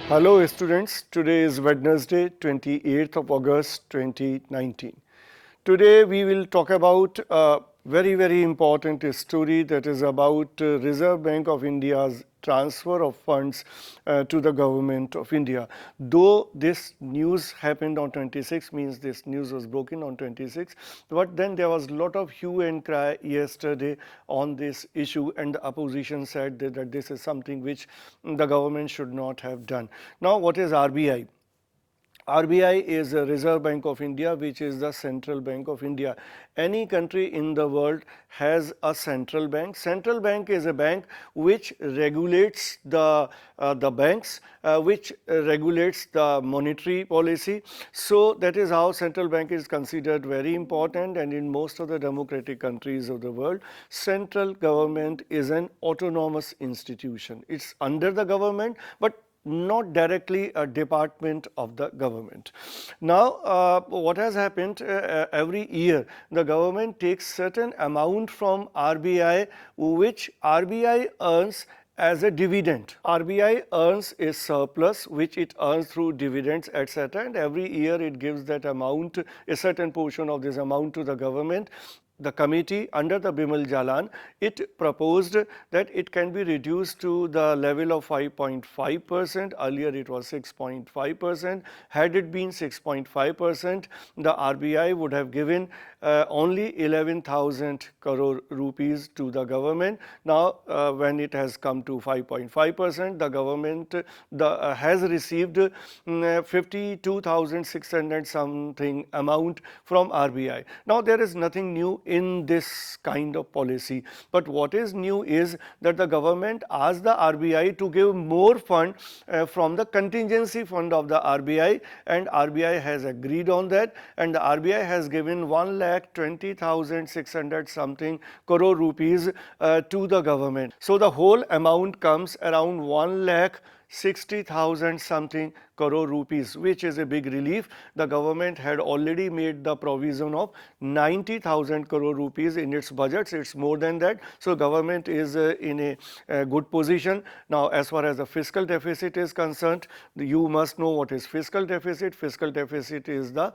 Hello students, today is Wednesday 28th of August 2019. Today we will talk about a very important story that is about Reserve Bank of India's transfer of funds to the government of India. Though this news happened on 26, means this news was broken on 26, but then there was a lot of hue and cry yesterday on this issue, and the opposition said that this is something which the government should not have done. Now, what is RBI? RBI is the Reserve Bank of India, which is the central bank of India. Any country in the world has a central bank. Central bank is a bank which regulates the banks, which regulates the monetary policy. So that is how central bank is considered very important, and in most of the democratic countries of the world, central government is an autonomous institution. It's under the government, but not directly a department of the government. Now, what has happened, every year the government takes certain amount from RBI, which RBI earns as a dividend. RBI earns a surplus which it earns through dividends, etc., and every year it gives that amount, a certain portion of this amount, to the government. The committee under the Bimal Jalan, it proposed that it can be reduced to the level of 5.5%. Earlier it was 6.5%. Had it been 6.5%, the RBI would have given only 11,000 crore rupees to the government. Now, when it has come to 5.5%, the government has received 52,600 something amount from RBI. Now, there is nothing new in this kind of policy, but what is new is that the government asked the RBI to give more fund from the contingency fund of the RBI, and RBI has agreed on that, and the RBI has given 1,20,600 something crore rupees to the government. So the whole amount comes around 1,60,000 something crore rupees, which is a big relief. The government had already made the provision of 90,000 crore rupees in its budgets. It's more than that. So government is in a good position. Now, as far as the fiscal deficit is concerned, you must know what is fiscal deficit. Fiscal deficit is the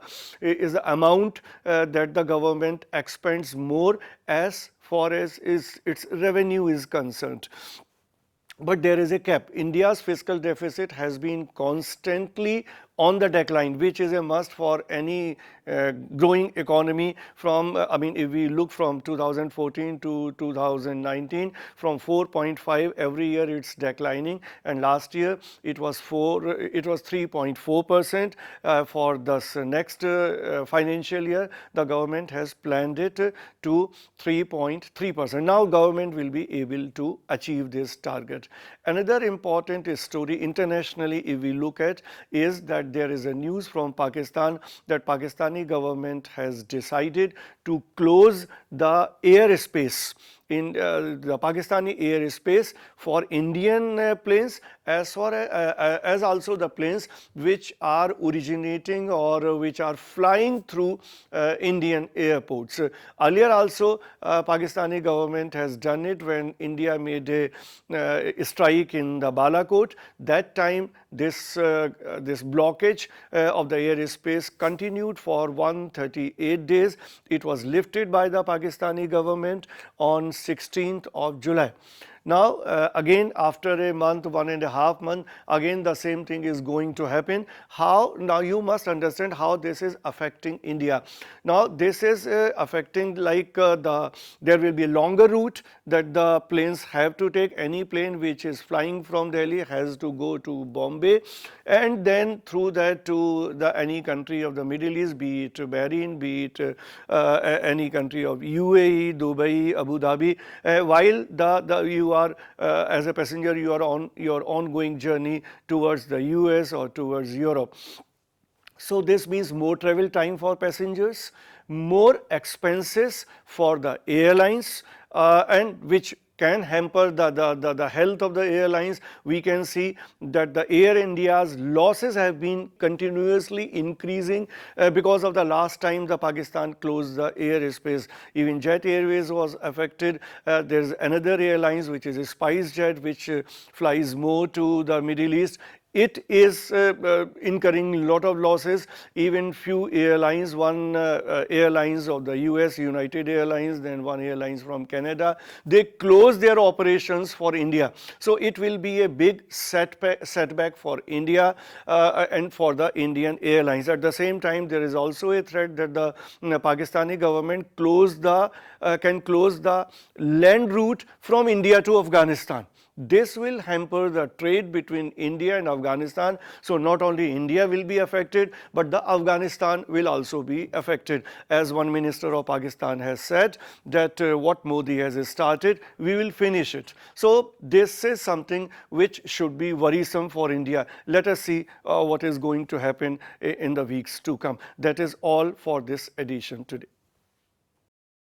amount that the government expends more as far as its revenue is concerned. But there is a cap. India's fiscal deficit has been constantly on the decline, which is a must for any growing economy. From if we look from 2014 to 2019, from 4.5 every year it's declining, and last year it was 3.4%. For this next financial year, the government has planned it to 3.3%. Now government will be able to achieve this target. Another important story internationally, if we look at, is that there is a news from Pakistan that Pakistani government has decided to close the airspace in the Pakistani airspace for Indian planes, as far as also the planes which are originating or which are flying through Indian airports. Earlier also Pakistani government has done it when India made a strike in the Balakot. That time this blockage of the airspace continued for 138 days. It was lifted by the Pakistani government on 16th of July. Now, again after a month, 1.5 months, again the same thing is going to happen. How? Now you must understand how this is affecting India. Now this is affecting, like there will be a longer route that the planes have to take. Any plane which is flying from Delhi has to go to Bombay, and then through that to any country of the Middle East, be it Bahrain, be it any country of UAE, Dubai, Abu Dhabi, while you are as a passenger, you are on your ongoing journey towards the US or towards Europe. So this means more travel time for passengers, more expenses for the airlines, and which can hamper the health of the airlines. We can see that the Air India's losses have been continuously increasing because of the last time the Pakistan closed the airspace. Even Jet Airways was affected. There is another airlines which is SpiceJet, which flies more to the Middle East. it is incurring a lot of losses. Even few airlines, one airlines of the US, United Airlines, then one airlines from Canada, they closed their operations for India. So it will be a big setback for India and for the Indian airlines. At the same time, there is also a threat that the Pakistani government can close the land route from India to Afghanistan. This will hamper the trade between India and Afghanistan. So not only India will be affected, but the Afghanistan will also be affected. As one minister of Pakistan has said that what Modi has started, we will finish it. So this is something which should be worrisome for India. Let us see what is going to happen in the weeks to come. That is all for this edition today.